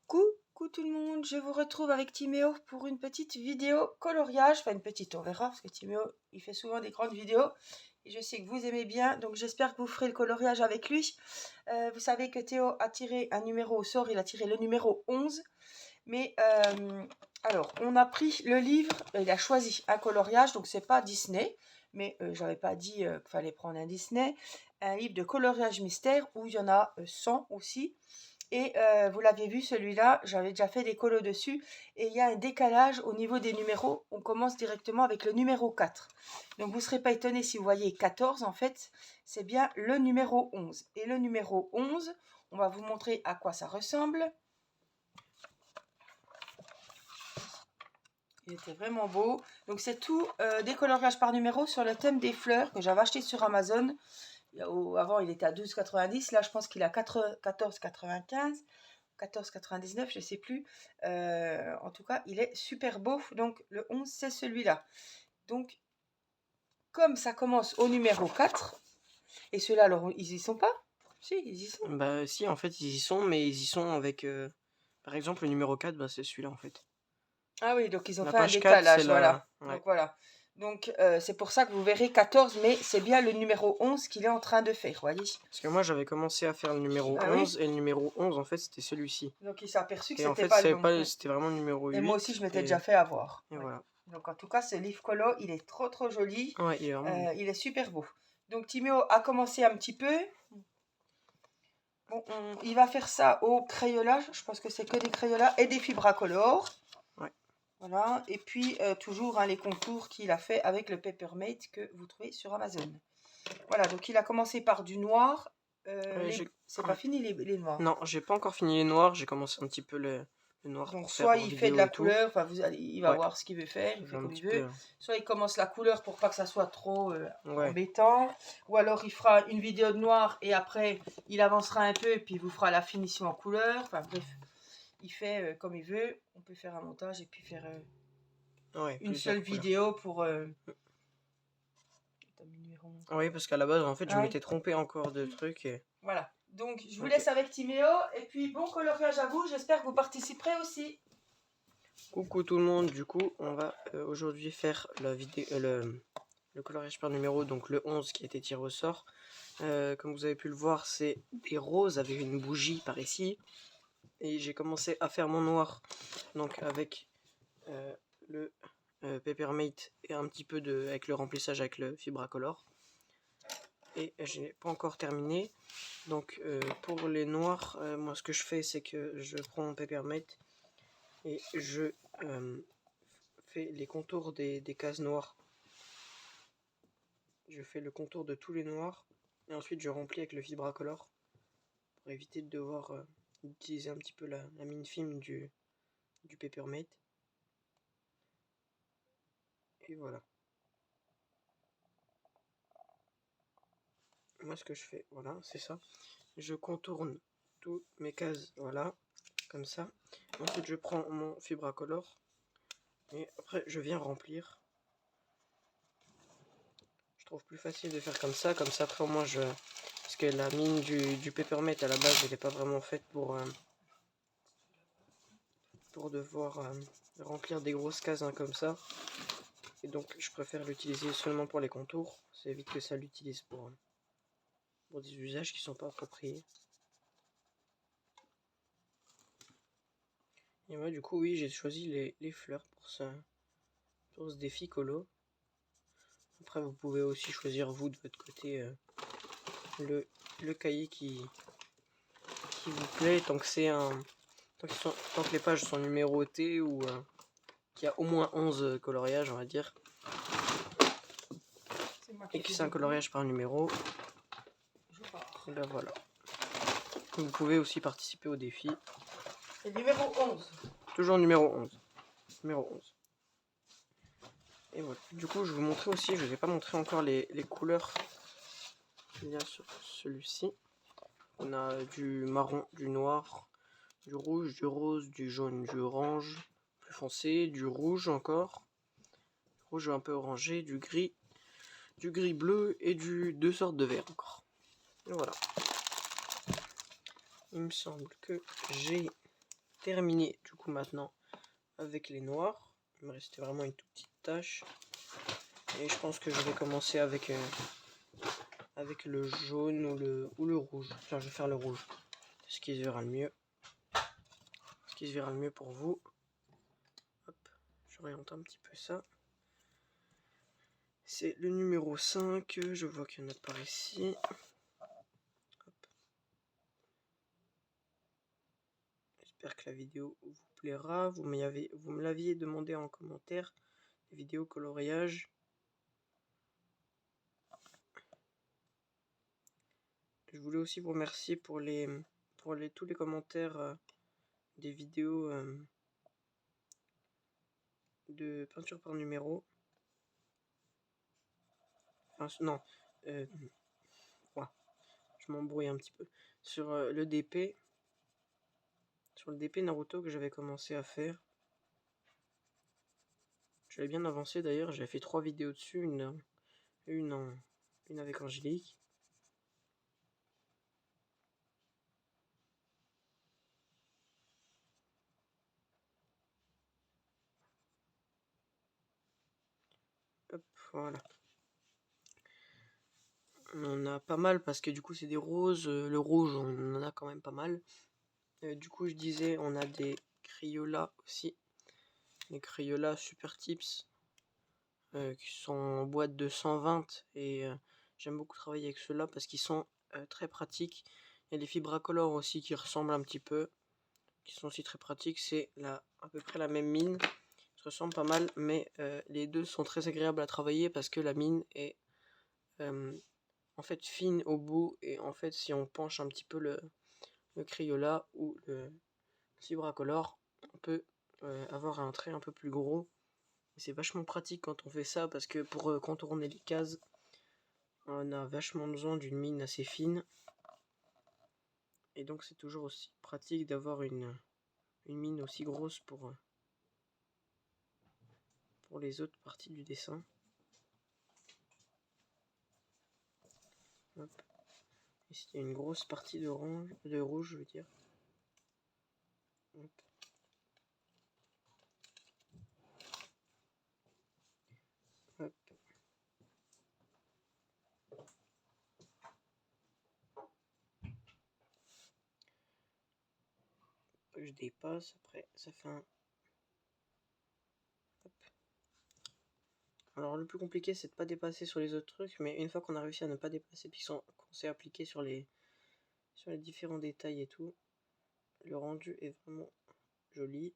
Coucou tout le monde, je vous retrouve avec Timéo pour une petite vidéo coloriage, enfin une petite, on verra, parce que Timéo, il fait souvent des grandes vidéos, et je sais que vous aimez bien, donc j'espère que vous ferez le coloriage avec lui. Vous savez que Théo a tiré un numéro au sort, il a tiré le numéro 11, mais alors, on a pris le livre, il a choisi un coloriage, donc c'est pas Disney, mais j'avais pas dit qu'il fallait prendre un Disney, un livre de coloriage mystère, où il y en a 100 aussi. Et vous l'aviez vu, celui-là, j'avais déjà fait des colos dessus. Et il y a un décalage au niveau des numéros. On commence directement avec le numéro 4. Donc vous ne serez pas étonné si vous voyez 14. En fait, c'est bien le numéro 11. Et le numéro 11, on va vous montrer à quoi ça ressemble. Il était vraiment beau. Donc c'est tout des coloriages par numéro sur le thème des fleurs que j'avais acheté sur Amazon. Avant, il était à 12,90. Là, je pense qu'il est à 14,95. 14,99, je ne sais plus. En tout cas, il est super beau. Donc, le 11, c'est celui-là. Donc, comme ça commence au numéro 4, et ceux-là, alors, ils y sont pas? Si, ils y sont. Bah si, en fait, ils y sont, mais ils y sont avec... Par exemple, le numéro 4, bah, c'est celui-là, en fait. Ah oui, donc ils ont La fait un page 4, c'est décalage, la... voilà. Ouais. Donc, voilà. Donc, c'est pour ça que vous verrez 14, mais c'est bien le numéro 11 qu'il est en train de faire, voyez. Parce que moi, j'avais commencé à faire le numéro Ah 11, oui. et le numéro 11, en fait, c'était celui-ci. Donc, il s'est aperçu que Et en c'était fait, pas le bon. Oui. c'était vraiment le numéro 8. Et moi aussi, je m'étais et... déjà fait avoir. Et Oui. voilà. Donc, en tout cas, ce livre colo, il est trop, trop joli. Ouais, il est vraiment beau. Il est super beau. Donc, Timéo a commencé un petit peu. Bon, il va faire ça au crayonnage. Je pense que c'est que des crayonnats et des fibres à color. Ouais. Voilà. Et puis, toujours les contours qu'il a fait avec le Papermate que vous trouvez sur Amazon. Voilà, donc il a commencé par du noir. C'est pas fini les noirs. Non, j'ai pas encore fini les noirs. J'ai commencé un petit peu le noir Donc pour faire soit en il fait de vidéo la et tout. couleur, enfin il va Ouais. voir ce qu'il veut faire, il Je fait vais un comme il petit veut. peu... Soit il commence la couleur pour pas que ça soit trop Ouais. embêtant. Ou alors il fera une vidéo de noir et après il avancera un peu et puis il vous fera la finition en couleur. Enfin bref, il fait comme il veut. On peut faire un montage et puis faire Ouais, une seule couleurs. vidéo pour... Oui, parce qu'à la base, en fait, je Ah oui. m'étais trompé encore de trucs. Et... Voilà. Donc je vous Ok. laisse avec Timéo et puis bon coloriage à vous. J'espère que vous participerez aussi. Coucou tout le monde, du coup, on va aujourd'hui faire la vidéo, le coloriage par numéro, donc le 11 qui a été tiré au sort. Comme vous avez pu le voir, c'est des roses avec une bougie par ici. Et j'ai commencé à faire mon noir, donc avec le Papermate et un petit peu avec le remplissage avec le Fibracolor. Et je n'ai pas encore terminé. Donc pour les noirs, moi ce que je fais, c'est que je prends mon Papermate et je fais les contours des cases noires. Je fais le contour de tous les noirs et ensuite je remplis avec le Fibracolor pour éviter de devoir utiliser un petit peu la mine fine du Papermate. Et voilà. Moi ce que je fais, voilà, c'est ça. Je contourne toutes mes cases, voilà, comme ça. Ensuite je prends mon Fibracolor et après je viens remplir. Je trouve plus facile de faire comme ça après au moins je... Parce que la mine du Papermate à la base elle n'est pas vraiment faite pour devoir remplir des grosses cases comme ça. Et donc je préfère l'utiliser seulement pour les contours. Ça évite que ça l'utilise pour des usages qui sont pas appropriés. Et moi du coup oui j'ai choisi les fleurs pour ce défi colo. Après vous pouvez aussi choisir vous de votre côté le cahier qui vous plaît tant que c'est un... Tant que les pages sont numérotées ou qu'il y a au moins 11 coloriages on va dire. Et que c'est un coloriage par numéro. Et ben voilà. Vous pouvez aussi participer au défi. C'est numéro 11. Toujours numéro 11. Numéro 11. Et voilà. Du coup, je vais vous montrer aussi, je ne vous ai pas montré encore les couleurs qu'il y a sur celui-ci. On a du marron, du noir, du rouge, du rose, du jaune, du orange, plus foncé, du rouge encore, rouge un peu orangé, du gris bleu et deux sortes de vert encore. Et voilà. Il me semble que j'ai terminer du coup maintenant avec les noirs. Il me restait vraiment une toute petite tache. Et je pense que je vais commencer avec le jaune ou le rouge. Tiens, je vais faire le rouge. C'est ce qui se verra le mieux. Ce qui se verra le mieux pour vous. Hop, j'oriente un petit peu ça. C'est le numéro 5. Je vois qu'il y en a par ici. Hop. J'espère que la vidéo vous plaira. Vous me l'aviez demandé en commentaire. Les vidéos coloriage. Je voulais aussi vous remercier pour tous les commentaires des vidéos de peinture par numéro. Enfin, non, ouais, je m'embrouille un petit peu. Sur le DP, sur le DP Naruto que j'avais commencé à faire. J'avais bien avancé d'ailleurs, j'avais fait 3 vidéos dessus, une avec Angélique. Hop, voilà. On en a pas mal parce que du coup c'est des roses. Le rouge, on en a quand même pas mal. Du coup, je disais, on a des Crayolas aussi. Les Crayolas Super Tips qui sont en boîte de 120. Et j'aime beaucoup travailler avec ceux-là parce qu'ils sont très pratiques. Il y a des Fibracolor aussi qui ressemblent un petit peu, qui sont aussi très pratiques. C'est à peu près la même mine. Ils se ressemblent pas mal, mais les deux sont très agréables à travailler parce que la mine est en fait fine au bout. Et en fait, si on penche un petit peu le Crayola ou le Fibracolor, on peut avoir un trait un peu plus gros. Et c'est vachement pratique quand on fait ça parce que pour contourner les cases, on a vachement besoin d'une mine assez fine. Et donc c'est toujours aussi pratique d'avoir une mine aussi grosse pour les autres parties du dessin. Hop. Ici il y a une grosse partie de rouge, je veux dire. Hop. Hop. Je dépasse, après ça fait un... Hop. Alors le plus compliqué c'est de pas dépasser sur les autres trucs, mais une fois qu'on a réussi à ne pas dépasser puis qu'on s'est appliqué sur les différents détails et tout, le rendu est vraiment joli.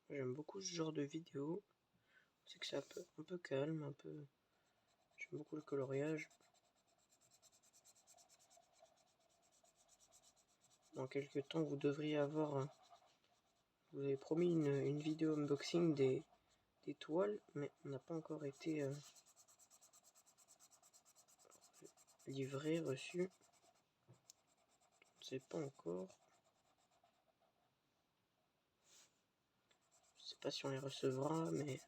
J'aime beaucoup ce genre de vidéo. C'est que c'est un peu calme, un peu... J'aime beaucoup le coloriage. Dans quelques temps, vous devriez avoir... Vous avez promis une vidéo unboxing des toiles, mais on n'a pas encore été livré, reçu. Je ne sais pas encore. Je ne sais pas si on les recevra, mais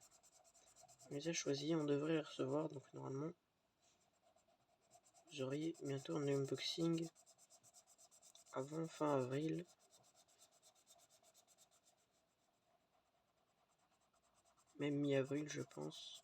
on les a choisis, on devrait les recevoir, donc normalement, vous auriez bientôt un unboxing avant fin avril. Même mi-avril, je pense.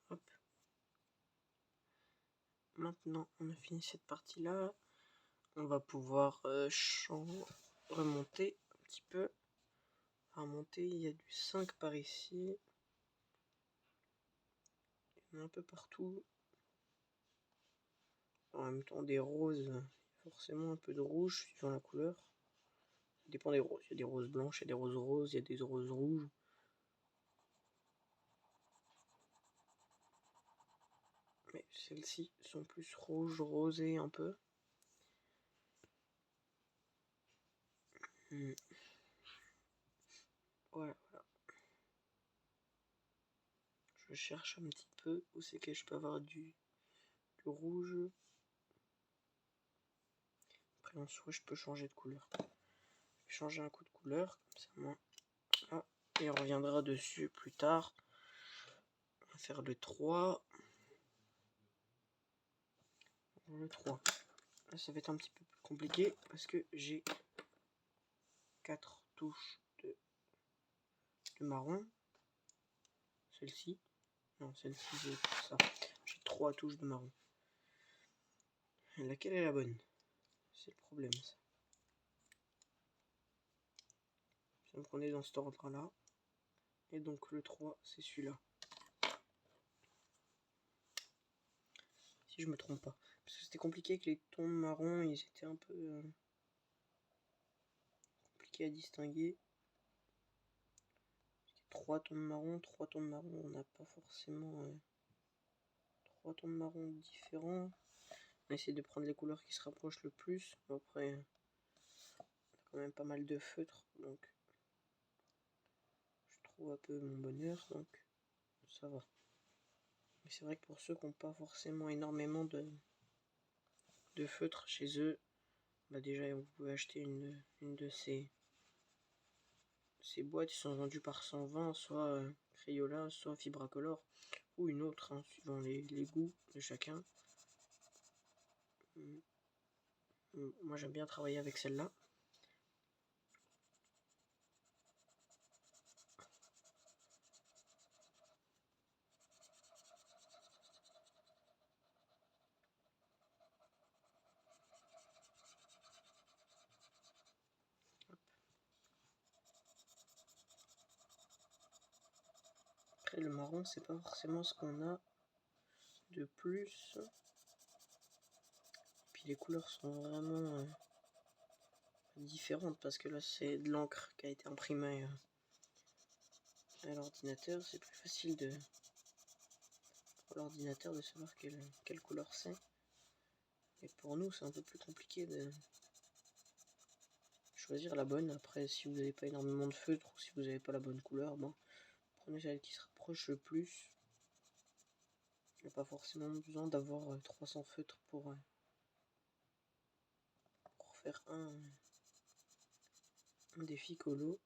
Hop. Maintenant, on a fini cette partie-là. On va pouvoir remonter un petit peu. Remonter, il y a du 5 par ici. Il y en a un peu partout. En même temps, des roses, forcément un peu de rouge suivant la couleur. Ça dépend des roses. Il y a des roses blanches, il y a des roses roses, il y a des roses rouges. Mais celles-ci sont plus rouges, rosées un peu. Voilà. Je cherche un petit peu où c'est que je peux avoir du rouge. Après en soi je peux changer de couleur. Je vais changer un coup de couleur, comme ça moi. Là, et on reviendra dessus plus tard. On va faire le 3. Le 3. Là, ça va être un petit peu plus compliqué parce que j'ai 4 touches de marron. Celle-ci. Non, celle-ci c'est pour ça. J'ai 3 touches de marron. Laquelle est la bonne? C'est le problème ça. Donc on est dans cet ordre là. Et donc le 3 c'est celui-là. Si je me trompe pas. Parce que c'était compliqué que les tons marrons ils étaient un peu compliqués à distinguer. 3 tons de marron, on n'a pas forcément 3 tons de marron différents. On essaie de prendre les couleurs qui se rapprochent le plus. Après, on a quand même pas mal de feutres, donc je trouve un peu mon bonheur, donc ça va. Mais c'est vrai que pour ceux qui n'ont pas forcément énormément de feutres chez eux, bah déjà vous pouvez acheter une de ces boîtes. Ils sont vendus par 120, soit Crayola, soit Fibracolor, ou une autre, hein, suivant les goûts de chacun. Moi j'aime bien travailler avec celle-là. Après le marron c'est pas forcément ce qu'on a de plus. Puis les couleurs sont vraiment différentes parce que là c'est de l'encre qui a été imprimée à l'ordinateur. C'est plus facile pour l'ordinateur de savoir quelle couleur c'est. Et pour nous c'est un peu plus compliqué de choisir la bonne. Après si vous n'avez pas énormément de feutres ou si vous n'avez pas la bonne couleur, bon, prenez celle qui se rapproche le plus. Il n'y a pas forcément besoin d'avoir 300 feutres pour faire un défi colo.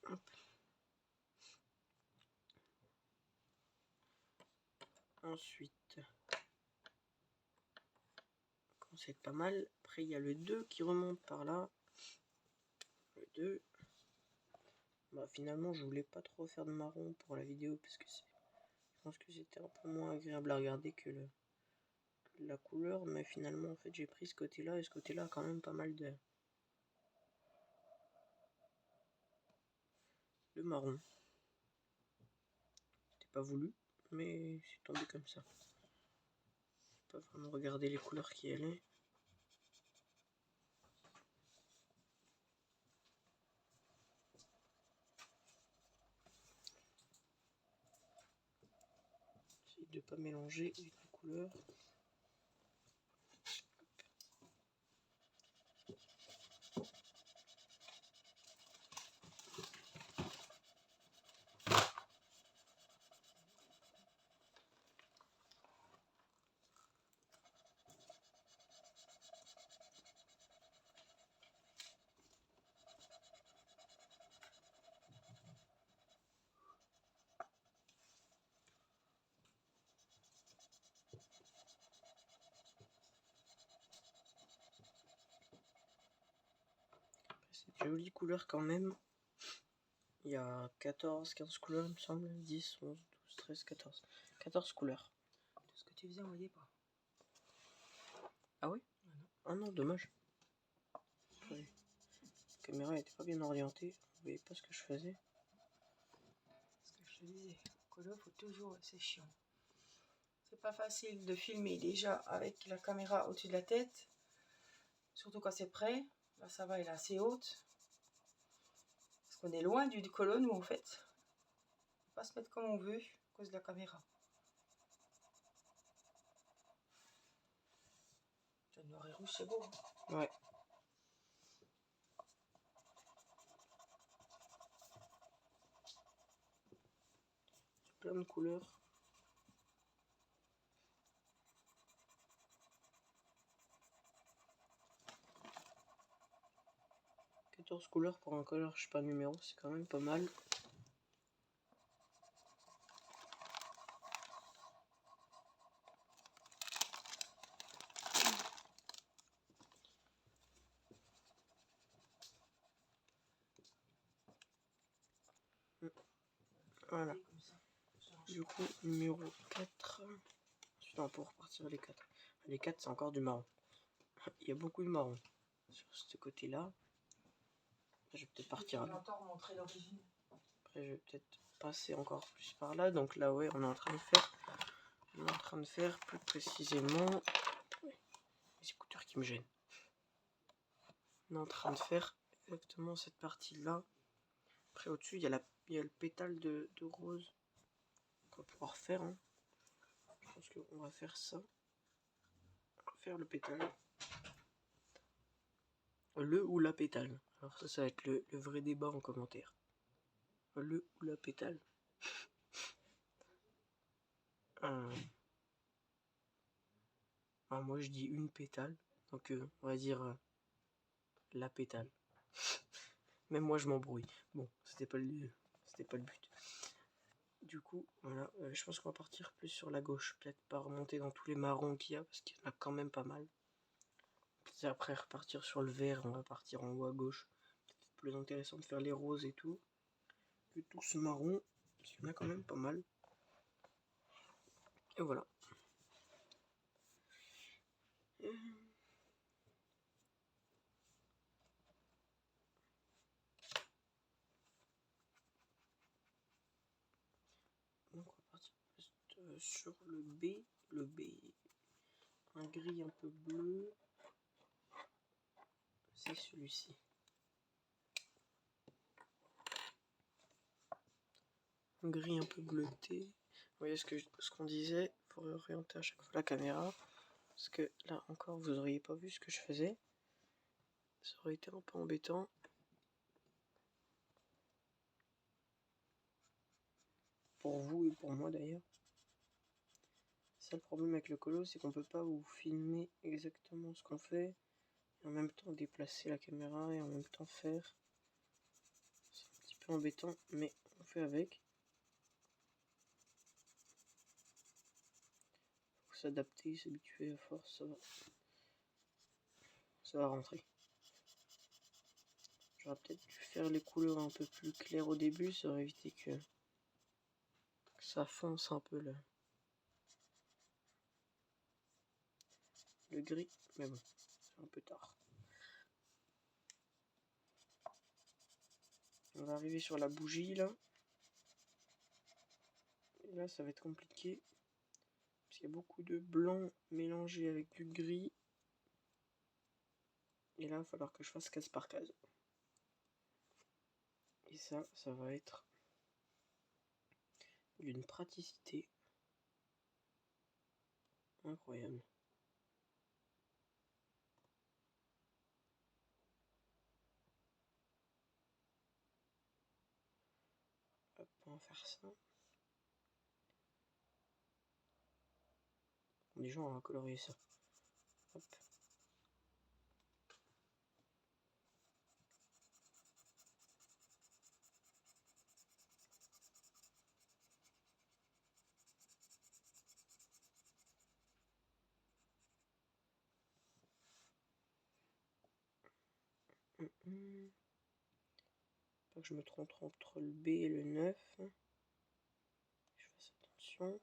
Hop. Ensuite, c'est pas mal. Après, il y a le 2 qui remonte par là. Le 2. Bah, finalement, je voulais pas trop faire de marron pour la vidéo parce que je pense que c'était un peu moins agréable à regarder que la couleur. Mais finalement, en fait, j'ai pris ce côté-là et ce côté-là a quand même pas mal de marron. C'était pas voulu, mais c'est tombé comme ça. Pas vraiment regarder les couleurs qui allaient. J'essaie de pas mélanger les couleurs. C'est de jolies couleurs quand même. Il y a 14, 15 couleurs, il me semble. 10, 11, 12, 13, 14. 14 couleurs. Tout ce que tu faisais, on voyait pas. Ah oui? Ah non, dommage. Ouais. La caméra était pas bien orientée. Vous voyez pas ce que je faisais. Ce que je te disais, colo, faut toujours, c'est chiant. C'est pas facile de filmer déjà avec la caméra au-dessus de la tête. Surtout quand c'est près. Là, ça va, elle est assez haute. Parce qu'on est loin du colo, nous, en fait. On peut pas se mettre comme on veut à cause de la caméra. Le noir et rouge, c'est beau. Hein. Ouais. Plein de couleurs. « 14 couleurs pour un coloriage par numéro, c'est quand même pas mal. Voilà. Du coup, numéro 4. Ensuite, on va pouvoir repartir les 4. Les 4, c'est encore du marron. Il y a beaucoup de marron sur ce côté-là. Je vais peut-être partir là. Après, je vais peut-être passer encore plus par là. Donc là, ouais, on est en train de faire plus précisément. Les écouteurs qui me gênent. On est en train de faire exactement cette partie-là. Après, au-dessus, il y a le pétale de rose qu'on va pouvoir faire. Hein. Je pense qu'on va faire ça. On va faire le pétale. Le ou la pétale. Alors ça va être le vrai débat en commentaire. Le ou la pétale. Moi je dis une pétale. Donc on va dire la pétale. Même moi je m'embrouille. Bon, c'était pas le but. Du coup, voilà, je pense qu'on va partir plus sur la gauche. Peut-être pas remonter dans tous les marrons qu'il y a, parce qu'il y en a quand même pas mal. Puis après repartir sur le vert, on va partir en haut à gauche. C'est plus intéressant de faire les roses et tout. Que tout ce marron, parce qu'il y en a quand même pas mal. Et voilà. Donc on va partir plus sur le B. Le B, un gris un peu bleu. C'est celui-ci. Un gris un peu bleuté. Vous voyez ce qu'on disait, il faut réorienter à chaque fois la caméra. Parce que là encore, vous auriez pas vu ce que je faisais. Ça aurait été un peu embêtant. Pour vous et pour moi d'ailleurs. Ça, le problème avec le colo, c'est qu'on peut pas vous filmer exactement ce qu'on fait. Et en même temps déplacer la caméra et en même temps faire. C'est un petit peu embêtant, mais on fait avec. Faut s'adapter, s'habituer à force, ça va rentrer. J'aurais peut-être dû faire les couleurs un peu plus claires au début, ça aurait évité que ça fonce un peu le gris, mais bon, c'est un peu tard. On va arriver sur la bougie là. Et là ça va être compliqué. Parce qu'il y a beaucoup de blanc mélangé avec du gris. Et là il va falloir que je fasse case par case. Et ça va être d'une praticité incroyable. Hop, on va faire ça. Déjà on va colorier ça. Hop. Pas que je me trompe entre le B et le 9. Je fasse attention.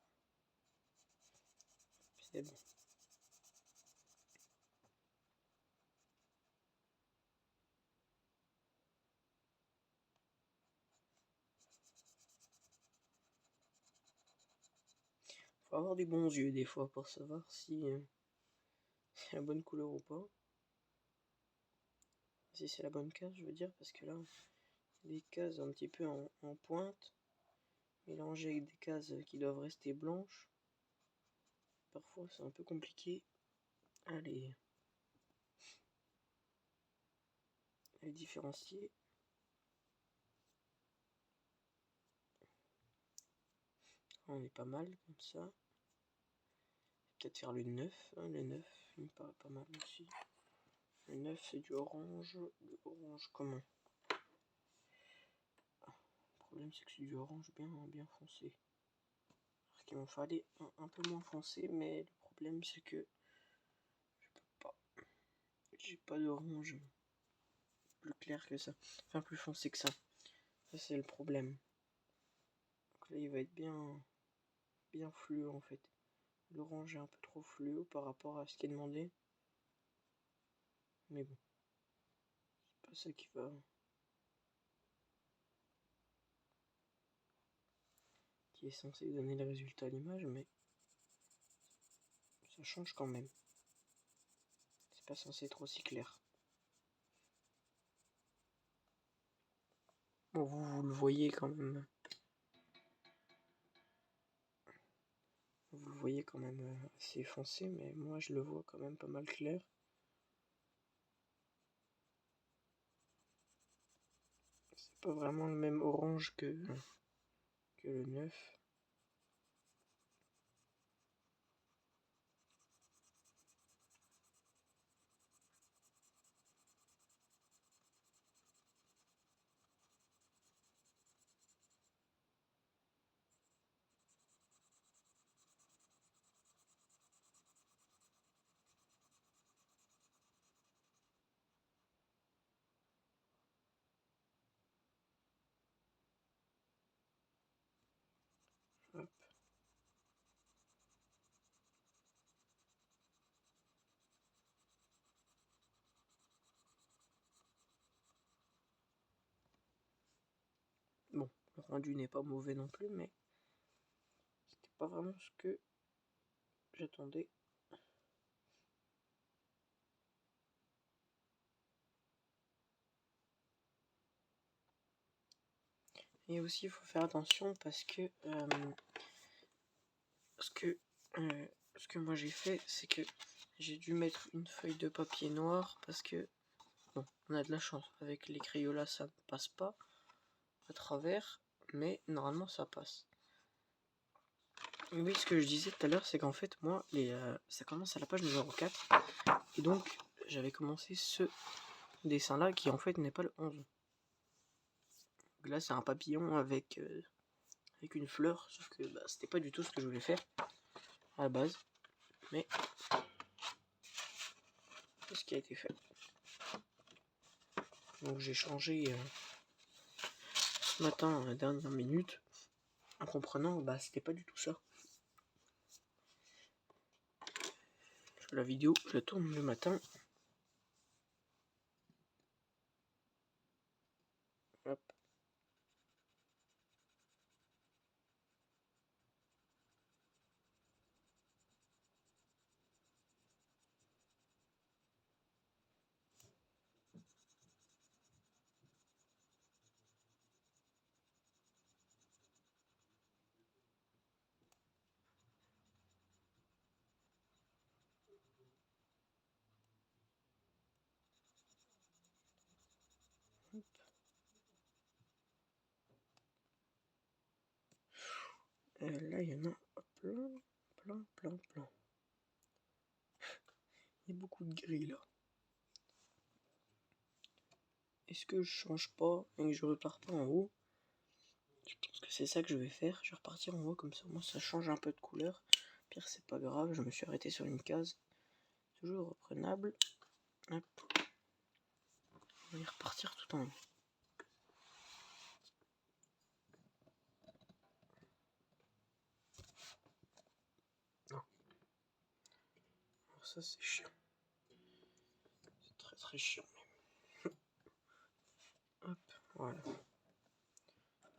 C'est bon. Faut avoir des bons yeux des fois pour savoir si c'est la bonne couleur ou pas. Si c'est la bonne case, je veux dire, parce que là, il y a des cases un petit peu en pointe, mélangées avec des cases qui doivent rester blanches. Parfois, c'est un peu compliqué. Allez. les différencier. On est pas mal comme ça. Peut-être faire le 9, hein, le 9 il me paraît pas mal aussi. Le 9 c'est du orange. Du orange comment? Le problème c'est que c'est du orange bien foncé. Alors qu'il m'en fallait un peu moins foncé, mais le problème c'est que je peux pas. J'ai pas d'orange plus clair que ça. Enfin plus foncé que ça. Ça c'est le problème. Donc là il va être bien fluo en fait. L'orange est un peu trop fluo par rapport à ce qui est demandé. Mais bon. C'est pas ça qui est censé donner le résultat à l'image, mais ça change quand même. C'est pas censé être aussi clair. Bon, vous le voyez quand même. Vous le voyez quand même assez foncé, mais moi je le vois quand même pas mal clair. C'est pas vraiment le même orange que le 9. Hop. Bon, le rendu n'est pas mauvais non plus, mais c'était pas vraiment ce que j'attendais. Et aussi, il faut faire attention parce que ce que moi j'ai fait, c'est que j'ai dû mettre une feuille de papier noir parce que bon, on a de la chance. Avec les Crayolas, ça ne passe pas à travers, mais normalement ça passe. Oui, ce que je disais tout à l'heure, c'est qu'en fait, moi, ça commence à la page numéro 4. Et donc, j'avais commencé ce dessin-là qui en fait n'est pas le 11. Donc là, c'est un papillon avec une fleur, sauf que c'était pas du tout ce que je voulais faire à la base. Mais c'est ce qui a été fait. Donc j'ai changé ce matin à la dernière minute en comprenant que c'était pas du tout ça. Parce que la vidéo, je la tourne le matin. Hop. Là, il y en a plein. Il y a beaucoup de gris là. Est-ce que je change pas et que je repars pas en haut? Je pense que c'est ça que je vais faire. Je vais repartir en haut comme ça. Moi, ça change un peu de couleur. Pire, c'est pas grave. Je me suis arrêté sur une case. Toujours reprenable. Hop. On va y repartir tout en haut. Non. Alors ça, c'est chiant. C'est très chiant même. Hop, voilà.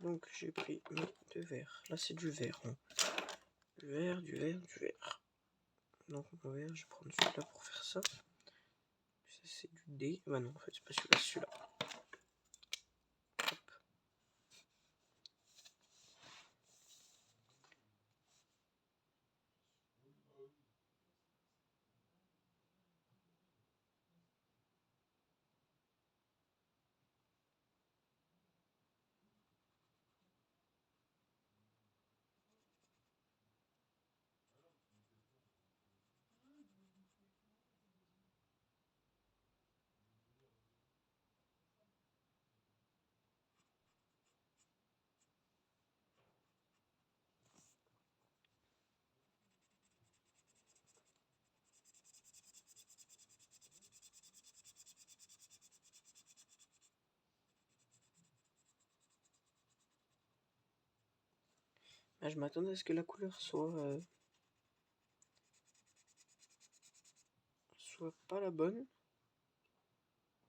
Donc j'ai pris mes deux verres. Là c'est du vert. Hein. Du vert. Donc mon verre, je vais prendre celui-là pour faire ça. Ça c'est du D. Bah non, en fait c'est pas celui-là, c'est celui-là. Hop. Bah, je m'attendais à ce que la couleur soit pas la bonne.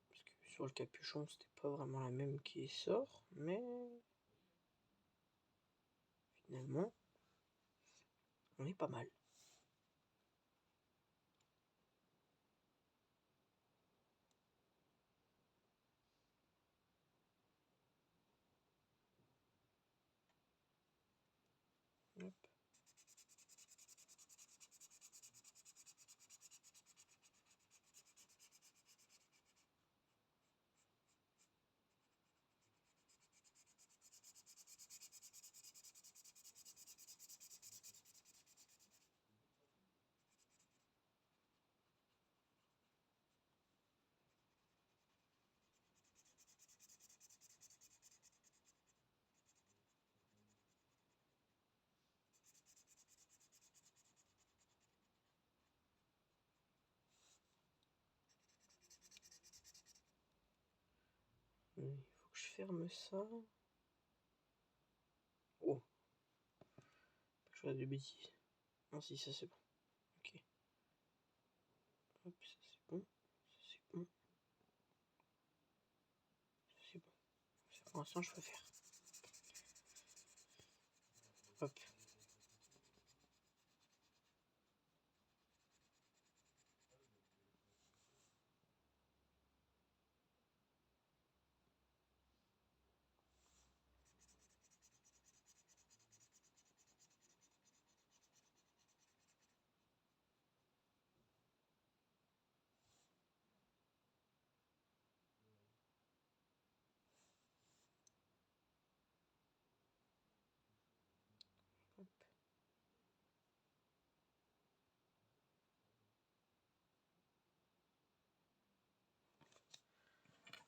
Parce que sur le capuchon, c'était pas vraiment la même qui sort. Mais finalement, on est pas mal. Hop. Il faut que je ferme ça. Oh, pas que je fasse de bêtises. Non, si, ça c'est bon. Ok. Hop, ça c'est bon. Ça c'est bon. Ça c'est bon. Ça, pour l'instant, je peux faire. Hop. Hop.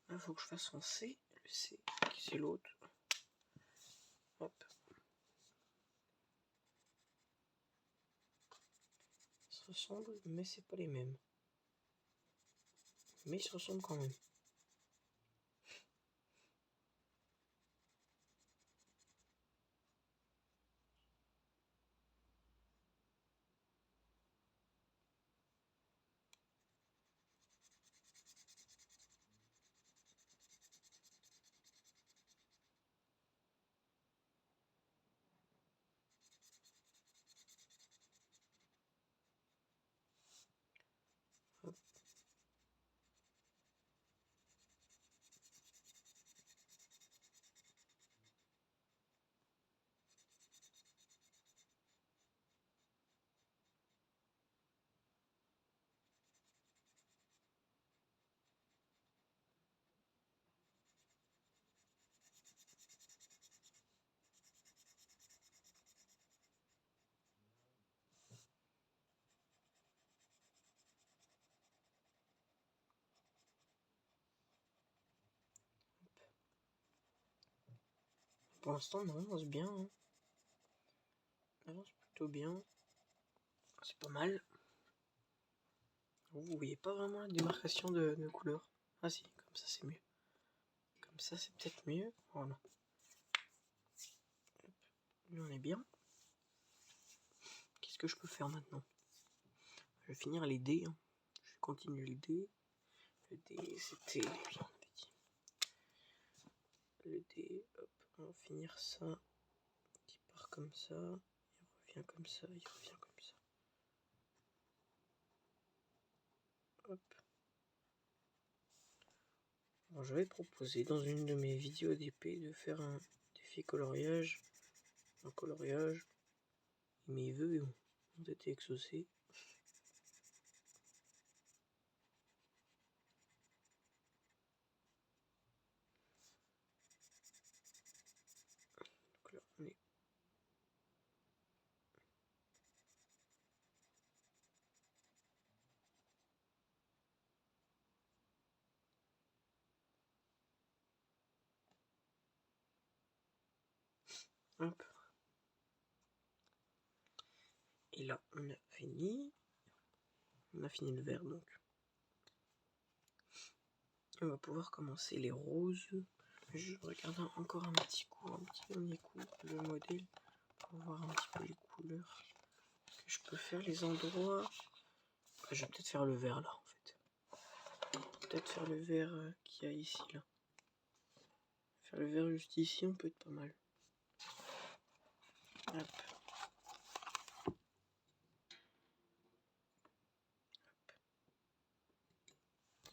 Là, faut que je fasse son C. Le C, qui c'est l'autre. Hop. Ils se ressemblent, mais c'est pas les mêmes. Mais ils se ressemblent quand même. Hop. Pour l'instant, on avance bien. Hein. On avance plutôt bien. C'est pas mal. Vous voyez pas vraiment la démarcation de couleur. Ah si, comme ça c'est mieux. Comme ça c'est peut-être mieux. Voilà. Hop. Là on est bien. Qu'est-ce que je peux faire maintenant? Je vais finir les dés. Hein. Je vais continuer les dés. Le dé c'était... Le dé, hop, on va finir ça. Il part comme ça. Il revient comme ça. Il revient comme ça. Hop. Alors, j'avais proposé dans une de mes vidéos d'épée de faire un défi coloriage. Un coloriage. Et mes vœux ont été exaucés. Donc là, on est... Hop. Et là, on a fini. On a fini le vert donc. On va pouvoir commencer les roses. Je regarde encore un petit coup, un petit dernier coup, le modèle, pour pour voir un petit peu les couleurs que je peux faire, les endroits. Je vais peut-être faire le vert là en fait. Peut-être faire le vert qu'il y a ici là. Faire le vert juste ici, on peut être pas mal. Hop.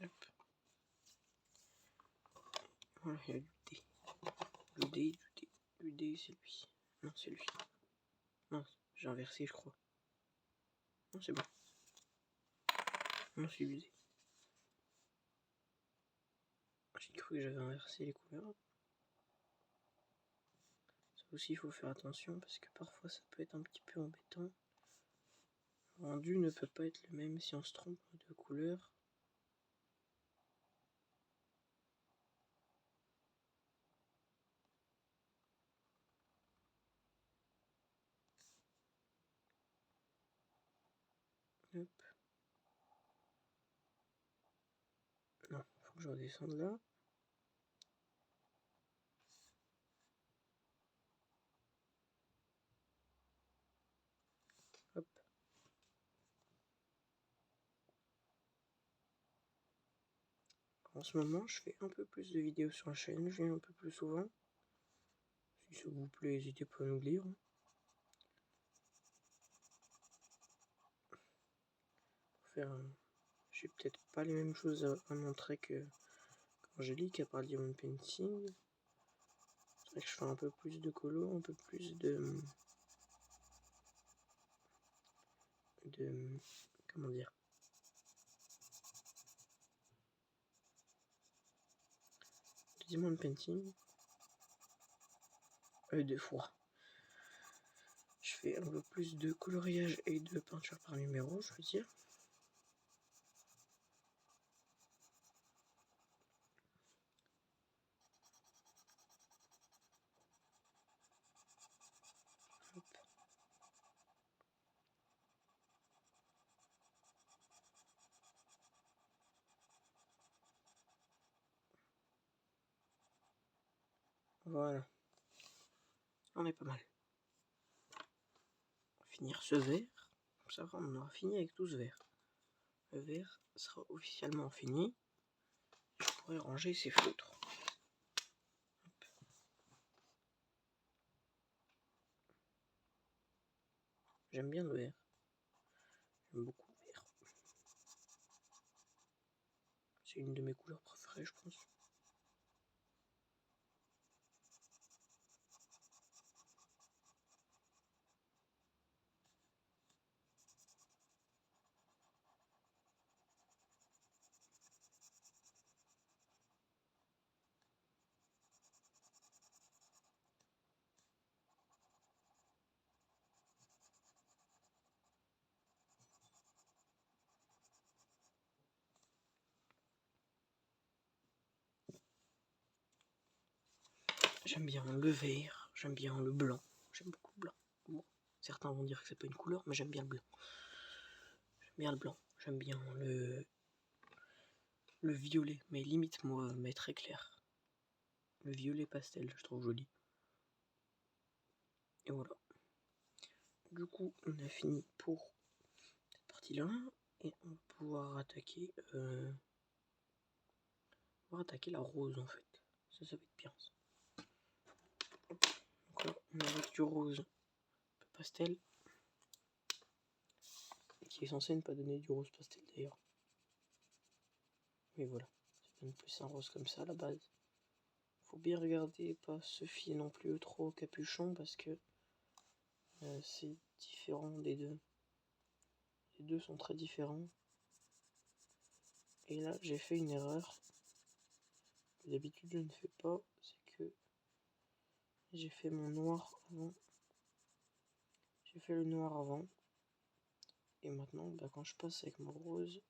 Hop. Voilà, il y a du dé. Du dé, c'est lui. Non, c'est lui. Non, j'ai inversé, je crois. Non, c'est bon. Non, c'est du dé. J'ai cru que j'avais inversé les couleurs. Ça aussi, il faut faire attention parce que parfois ça peut être un petit peu embêtant. Le rendu ne peut pas être le même si on se trompe de couleur. Hop. Non, faut que je redescende là. Hop. En ce moment, je fais un peu plus de vidéos sur la chaîne, je viens un peu plus souvent. Si ça vous plaît, n'hésitez pas à nous le dire. Pour faire, j'ai peut-être pas les mêmes choses à montrer que Angélique, à part le diamond painting. C'est vrai que je fais un peu plus de colo, un peu plus de comment dire, de diamond painting. De froid. Je fais un peu plus de coloriage et de peinture par numéro, je veux dire. Hop. Voilà. On est pas mal. On va finir ce vert. Ça va, on aura fini avec tout ce vert. Le vert sera officiellement fini. Je pourrais ranger ces feutres. J'aime bien le vert. J'aime beaucoup le vert. C'est une de mes couleurs préférées, je pense. J'aime bien le vert, j'aime bien le blanc. J'aime beaucoup le blanc. Bon, certains vont dire que c'est pas une couleur, mais j'aime bien le blanc. J'aime bien le blanc. J'aime bien le violet, mais limite moi, mais très clair. Le violet pastel, je trouve joli. Et voilà. Du coup, on a fini pour cette partie-là. Et on va pouvoir attaquer la rose en fait. Ça va être bien. Donc là, on a avec du rose un peu pastel. Qui est censé ne pas donner du rose pastel d'ailleurs. Mais voilà. Ça donne plus un rose comme ça à la base. Faut bien regarder, pas se fier non plus trop au capuchon parce que c'est différent des deux. Les deux sont très différents. Et là, j'ai fait une erreur que d'habitude je ne fais pas. C'est que j'ai fait mon noir avant. J'ai fait le noir avant. Et maintenant, quand je passe avec mon rose,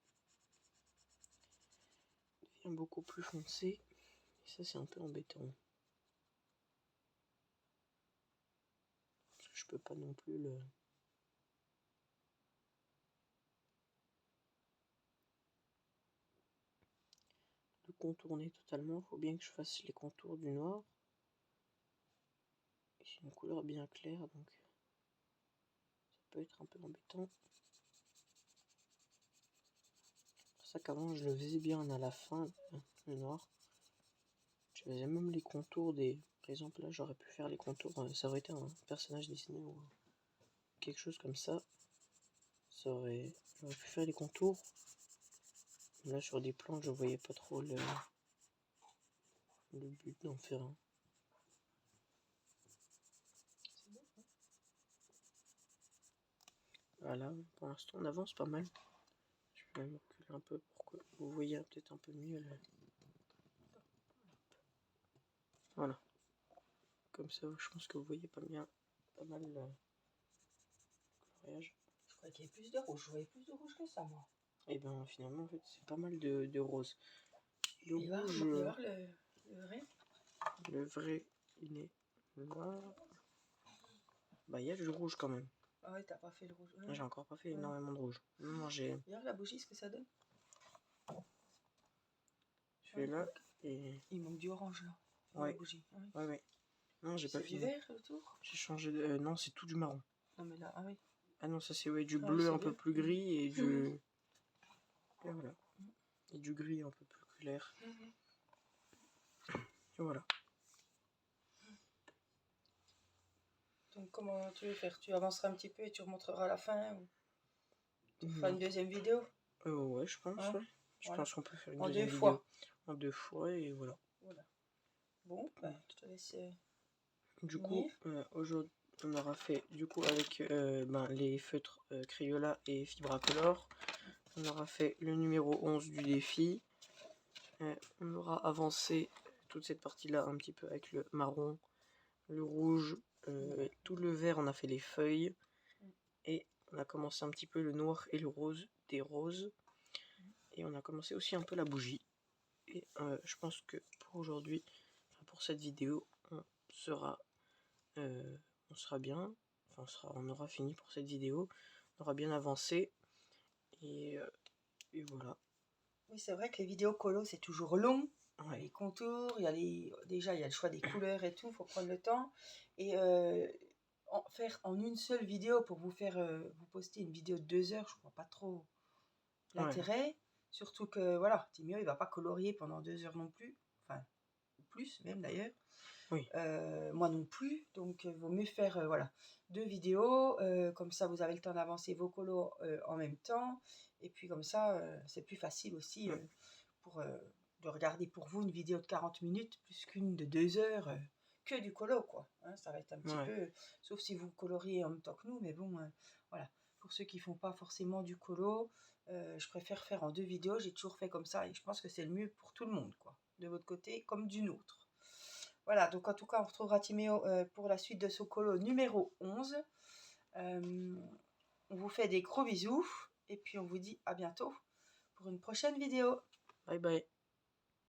il devient beaucoup plus foncé. Et ça, c'est un peu embêtant. Parce que je peux pas non plus le contourner totalement. Faut bien que je fasse les contours du noir. Et c'est une couleur bien claire, donc peut être un peu embêtant. C'est pour ça qu'avant je le faisais bien à la fin, le noir. Je faisais même les contours des... Par exemple là j'aurais pu faire les contours, ça aurait été un personnage Disney ou quelque chose comme ça. J'aurais pu faire les contours. Là sur des plans je voyais pas trop le but d'en faire un. Voilà, pour l'instant on avance pas mal. Je vais même reculer un peu pour que vous voyez peut-être un peu mieux là. Voilà. Comme ça je pense que vous voyez pas mal le coloriage. Je croyais qu'il y avait plus de rouge. Je voyais plus de rouge que ça, moi. Et ben finalement en fait c'est pas mal de rose. Le Il va rouge. voir le vrai. Le vrai il est là. Bah il y a du rouge quand même. Ah ouais, t'as pas fait le rouge. J'ai encore pas fait énormément de rouge. Non, j'ai. Regarde la bougie, ce que ça donne. Je vais là et. Il manque du orange là. Ouais. La bougie. Ouais. Non, j'ai pas fini. C'est du vert autour. J'ai changé de. Non, c'est tout du marron. Non mais là, ah oui. Ah non, ça c'est du bleu un peu plus gris et du. Et voilà. Et du gris un peu plus clair. Et voilà. Donc comment tu veux faire? Tu avanceras un petit peu et tu remontreras à la fin ou tu feras une deuxième vidéo? Ouais, je pense. Hein? Ouais. Je pense qu'on peut faire une en deuxième deux vidéo. fois. En 2 fois et voilà. Bon, je te laisse. Du coup, aujourd'hui, on aura fait du coup avec les feutres Crayola et Fibracolor. On aura fait le numéro 11 du défi. On aura avancé toute cette partie-là un petit peu avec le marron, le rouge, tout le vert, on a fait les feuilles. Et on a commencé un petit peu le noir et le rose, des roses. Et on a commencé aussi un peu la bougie. Et je pense que pour aujourd'hui, pour cette vidéo, on sera bien. Enfin, on aura fini pour cette vidéo. On aura bien avancé. Et voilà. Oui, c'est vrai que les vidéos colo, c'est toujours long. Ouais. Il y a les contours, déjà il y a le choix des couleurs et tout, il faut prendre le temps. Et faire en une seule vidéo pour vous faire vous poster une vidéo de 2 heures, je vois pas trop l'intérêt. Ouais. Surtout que voilà, Timéo il va pas colorier pendant 2 heures non plus. Enfin, ou plus même d'ailleurs. Oui. Moi non plus. Donc il vaut mieux faire voilà, 2 vidéos. Comme ça vous avez le temps d'avancer vos colos en même temps. Et puis comme ça, c'est plus facile aussi de regarder pour vous une vidéo de 40 minutes plus qu'une de 2 heures que du colo, quoi. Hein, ça va être un petit peu, sauf si vous coloriez en même temps que nous, mais bon, voilà. Pour ceux qui font pas forcément du colo, je préfère faire en 2 vidéos. J'ai toujours fait comme ça et je pense que c'est le mieux pour tout le monde, quoi. De votre côté comme du nôtre. Voilà, donc en tout cas, on retrouvera Timéo pour la suite de ce colo numéro 11. On vous fait des gros bisous et puis on vous dit à bientôt pour une prochaine vidéo. Bye bye.